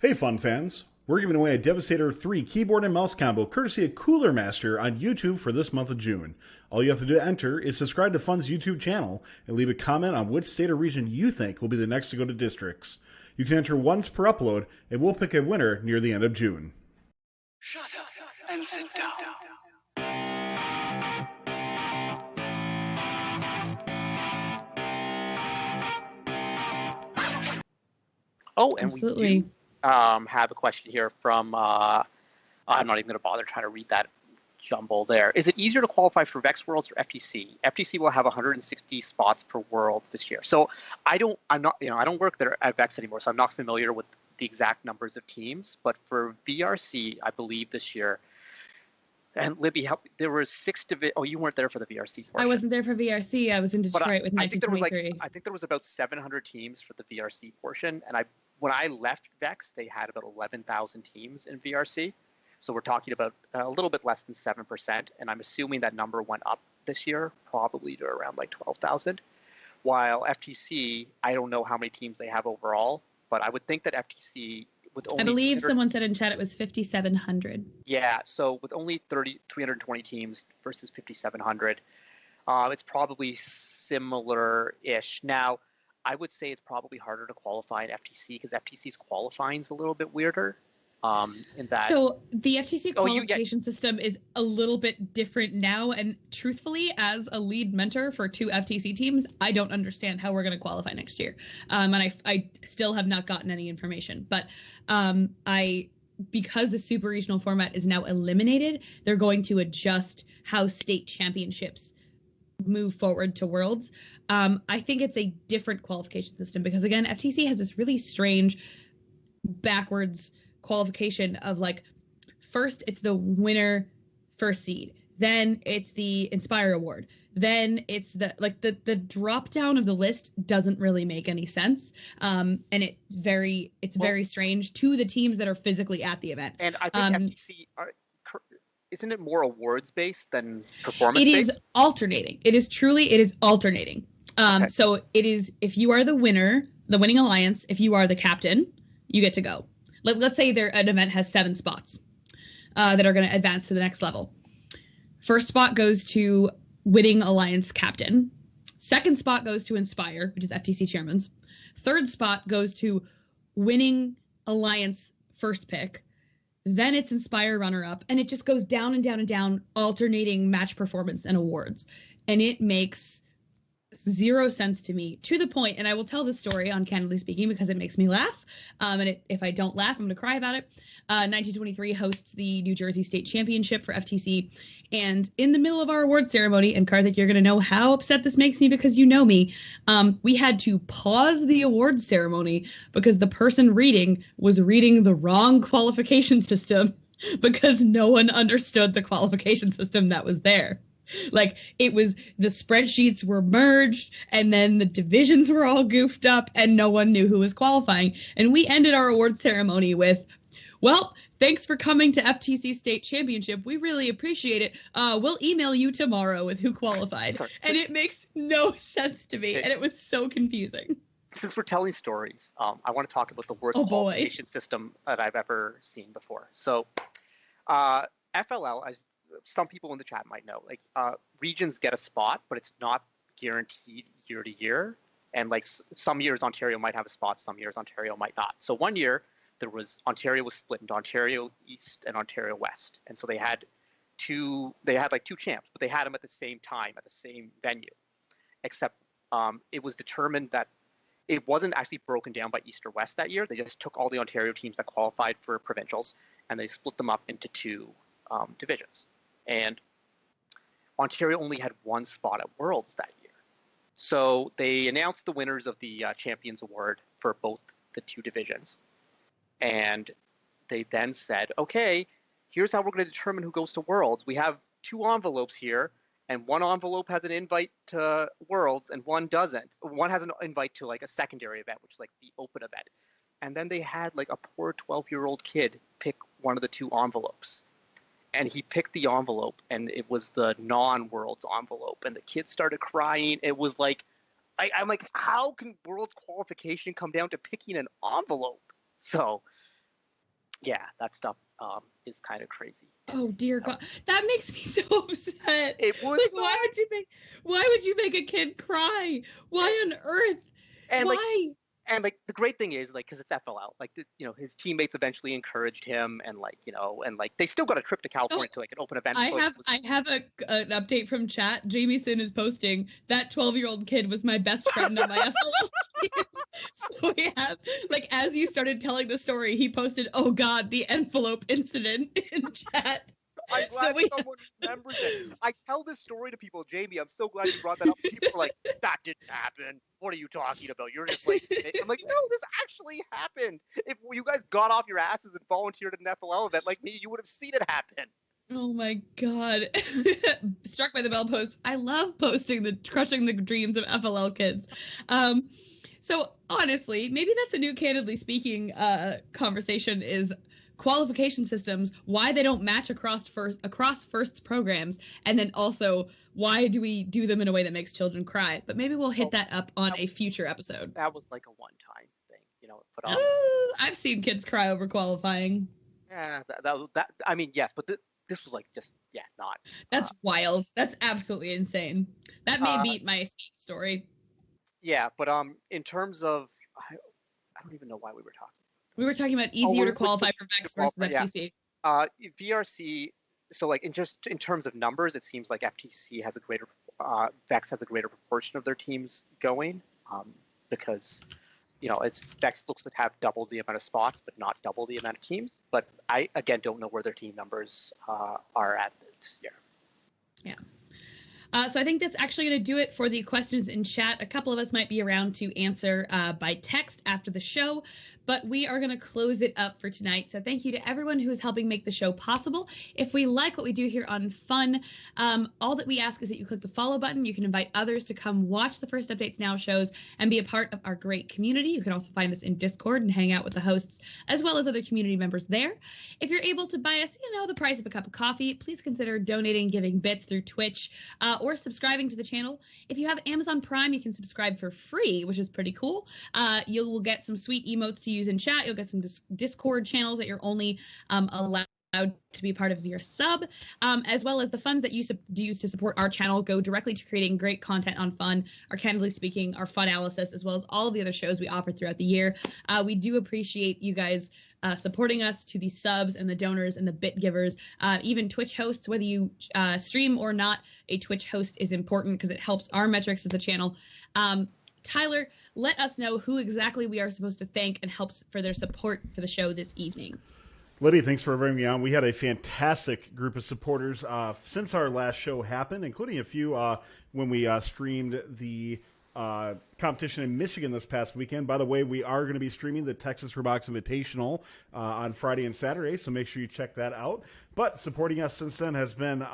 Hey, fun fans! We're giving away a Devastator 3 keyboard and mouse combo courtesy of Cooler Master on YouTube for this month of June. All you have to do to enter is subscribe to Fun's YouTube channel and leave a comment on which state or region you think will be the next to go to districts. You can enter once per upload, and we'll pick a winner near the end of June. Shut up and sit down. Oh, and Absolutely. we do have a question here from, I'm not even going to bother trying to read that jumble there. Is it easier to qualify for Vex Worlds or FTC? FTC will have 160 spots per world this year. So I don't work there at Vex anymore, so I'm not familiar with the exact numbers of teams. But for VRC, I believe this year, and Libby, there was oh, you weren't there for the VRC portion. I wasn't there for VRC. I was in Detroit with 1923. I think there was about 700 teams for the VRC portion, and when I left Vex, they had about 11,000 teams in VRC. So we're talking about a little bit less than 7%, and I'm assuming that number went up this year, probably to around like 12,000. While FTC, I don't know how many teams they have overall, but I would think that FTC with only I believe someone said in chat it was 5,700. Yeah, so with only 320 teams versus 5,700, it's probably similar-ish. Now, I would say it's probably harder to qualify in FTC because FTC's qualifying is a little bit weirder. In that. So the FTC qualification system is a little bit different now, and truthfully, as a lead mentor for two FTC teams, I don't understand how we're going to qualify next year, and I still have not gotten any information. But because the super regional format is now eliminated, they're going to adjust how state championships move forward to Worlds. I think it's a different qualification system because again, FTC has this really strange backwards qualification of like, first it's the winner first seed, then it's the Inspire Award, then it's the drop down of the list doesn't really make any sense, and it's very strange to the teams that are physically at the event. And I think FTC isn't it more awards based than performance based? It is alternating. It is alternating. Okay. So it is, if you are the winner, the winning alliance, if you are the captain, you get to go. Let's say an event has 7 spots that are going to advance to the next level. First spot goes to winning alliance captain. Second spot goes to Inspire, which is FTC chairman's. Third spot goes to winning alliance first pick. Then it's Inspire runner-up. And it just goes down and down and down, alternating match performance and awards. And it makes zero sense to me, to the point, and I will tell this story on Candidly Speaking because it makes me laugh, and if I don't laugh, I'm going to cry about it. 1923 hosts the New Jersey State Championship for FTC, and in the middle of our award ceremony, and Karthik, you're going to know how upset this makes me because you know me, we had to pause the award ceremony because the person reading was reading the wrong qualification system because no one understood the qualification system that was there. Like, it was, the spreadsheets were merged and then the divisions were all goofed up and no one knew who was qualifying. And we ended our award ceremony with, well, thanks for coming to FTC State Championship. We really appreciate it. We'll email you tomorrow with who qualified. Sorry. And it makes no sense to me. And it was so confusing. Since we're telling stories, I want to talk about the worst qualification system that I've ever seen before. So FLL, as some people in the chat might know, like regions get a spot, but it's not guaranteed year to year. And like some years Ontario might have a spot, some years Ontario might not. So one year Ontario was split into Ontario East and Ontario West. And so they had like two champs, but they had them at the same time at the same venue. Except it was determined that it wasn't actually broken down by East or West that year. They just took all the Ontario teams that qualified for provincials and they split them up into 2 divisions. And Ontario only had 1 spot at Worlds that year. So they announced the winners of the Champions Award for both the 2 divisions. And they then said, okay, here's how we're going to determine who goes to Worlds. We have 2 envelopes here, and one envelope has an invite to Worlds and one doesn't. One has an invite to like a secondary event, which is like the open event. And then they had like a poor 12-year-old kid pick one of the 2 envelopes. And he picked the envelope, and it was the non-Worlds envelope. And the kid started crying. It was like, I'm like, how can Worlds qualification come down to picking an envelope? So Yeah, that stuff is kind of crazy. Oh dear God, that makes me so upset. It was like, so... why would you make a kid cry? Why on earth? And why? And like the great thing is like because it's FLL, like his teammates eventually encouraged him, and they still got a trip to California to like an open event. I have an update from chat. Jamieson is posting that 12-year-old kid was my best friend on my FLL team. So we have as you started telling the story, he posted, "Oh God, the envelope incident" in chat. I'm glad someone remembers it. I tell this story to people, Jamie. I'm so glad you brought that up. People are like, "That didn't happen. What are you talking about? You're just like," I'm like, "No, this actually happened. If you guys got off your asses and volunteered at an FLL event like me, you would have seen it happen." Oh my God. Struck by the bell post. I love posting the crushing the dreams of FLL kids. So honestly, maybe that's a new Candidly Speaking conversation is qualification systems, why they don't match across first programs, and then also why do we do them in a way that makes children cry. But maybe we'll hit that up on a future episode. That was like a one-time thing, but I've seen kids cry over qualifying. Yeah, that I mean, yes, but this was like just not. That's wild. That's absolutely insane. That may beat my story. Yeah, but in terms of I don't even know why we were talking. We were talking about easier to qualify for VEX versus FTC. Yeah. VRC. So, like in terms of numbers, it seems like FTC has a greater, VEX has a greater proportion of their teams going, because it's VEX looks to have double the amount of spots, but not double the amount of teams. But I again don't know where their team numbers are at this year. Yeah. So I think that's actually going to do it for the questions in chat. A couple of us might be around to answer by text after the show, but we are going to close it up for tonight. So thank you to everyone who is helping make the show possible. If we like what we do here on Fun, all that we ask is that you click the follow button. You can invite others to come watch the First Updates Now shows and be a part of our great community. You can also find us in Discord and hang out with the hosts as well as other community members there. If you're able to buy us, the price of a cup of coffee, please consider donating, giving bits through Twitch, or subscribing to the channel. If you have Amazon Prime, you can subscribe for free, which is pretty cool. You will get some sweet emotes to use in chat. You'll get some Discord channels that you're only allowed to be part of your sub, as well as the funds that you use to support our channel go directly to creating great content on Fun, our Candidly Speaking, our Fun Analysis, as well as all of the other shows we offer throughout the year. We do appreciate you guys supporting us, to the subs and the donors and the bit givers, even Twitch hosts. Whether you stream or not, a Twitch host is important because it helps our metrics as a channel. Tyler, let us know who exactly we are supposed to thank and helps for their support for the show this evening. Libby, thanks for bringing me on. We had a fantastic group of supporters since our last show happened, including a few when we streamed the competition in Michigan this past weekend. By the way, we are going to be streaming the Texas Robotics Invitational on Friday and Saturday, so make sure you check that out. But supporting us since then has been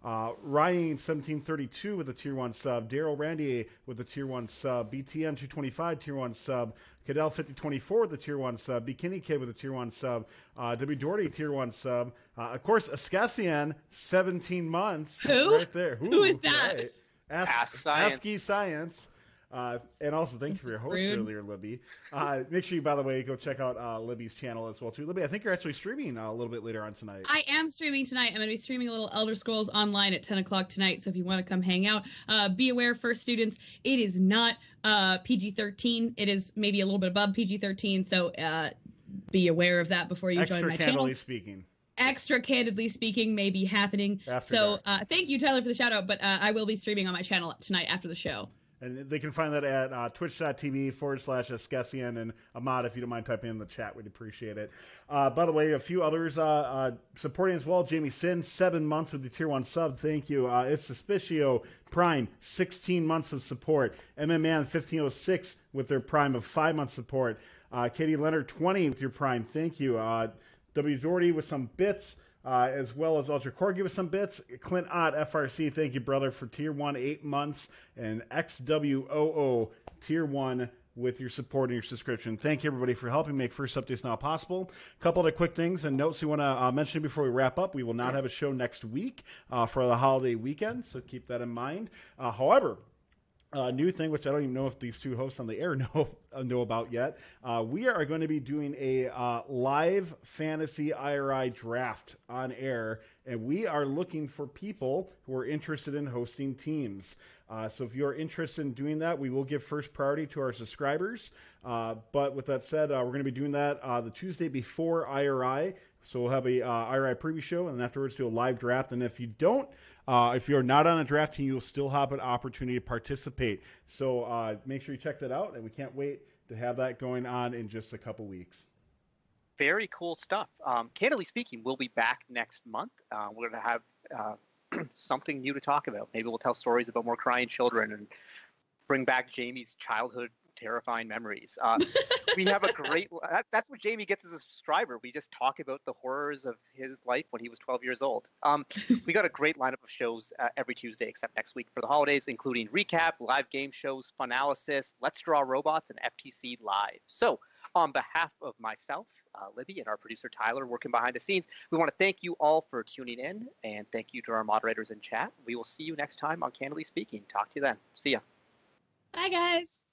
Ryan1732 with a Tier 1 sub, Daryl Randier with a Tier 1 sub, BTN225 Tier 1 sub, Cadell5024 with a Tier 1 sub, Bikini Kid with a Tier 1 sub, W. Doherty Tier 1 sub, of course, Askasian, 17 months. Who? Right there. Who is that? Right. Ask Science. ASCII Science. And also, thanks for your host earlier, Libby. Make sure you, by the way, go check out Libby's channel as well, too. Libby, I think you're actually streaming a little bit later on tonight. I am streaming tonight. I'm going to be streaming a little Elder Scrolls Online at 10 o'clock tonight, so if you want to come hang out, be aware, first students, it is not PG-13. It is maybe a little bit above PG-13, so be aware of that before you join my channel. Extra Candidly Speaking may be happening. Thank you, Tyler, for the shout-out, but I will be streaming on my channel tonight after the show. And they can find that at twitch.tv/Askesian. And Ahmad, if you don't mind typing in the chat, we'd appreciate it. By the way, a few others supporting as well. Jamie Sin, 7 months with the Tier 1 sub. Thank you. It's Suspicio Prime, 16 months of support. Man 1506 with their Prime of 5 months support. Katie Leonard, 20 with your Prime. Thank you. W. Doherty with some bits. As well as Ultra Corgi with some bits. Clint Ott, FRC, thank you, brother, for Tier 1, 8 months. And XWOO, Tier 1, with your support and your subscription. Thank you, everybody, for helping make First Updates Now possible. A couple other quick things and notes we want to mention before we wrap up. We will not have a show next week for the holiday weekend, so keep that in mind. However, new thing, which I don't even know if these two hosts on the air know about yet. We are going to be doing a live fantasy IRI draft on air, and we are looking for people who are interested in hosting teams. So if you're interested in doing that, we will give first priority to our subscribers. But with that said, we're going to be doing that the Tuesday before IRI. So we'll have a IRI preview show, and afterwards do a live draft. And if you don't, if you're not on a draft team, you'll still have an opportunity to participate. So make sure you check that out, and we can't wait to have that going on in just a couple weeks. Very cool stuff. Candidly speaking, we'll be back next month. We're going to have something new to talk about. Maybe we'll tell stories about more crying children and bring back Jamie's childhood terrifying memories. We have a great, that's what Jamie gets as a subscriber. We just talk about the horrors of his life when he was 12 years old. We got a great lineup of shows every Tuesday except next week for the holidays, including recap, live game shows, Funalysis, Let's Draw Robots, and FTC Live. So on behalf of myself, Libby, and our producer Tyler working behind the scenes, we want to thank you all for tuning in, and thank you to our moderators in chat. We will see you next time on Candidly Speaking. Talk to you then. See ya. Bye, guys.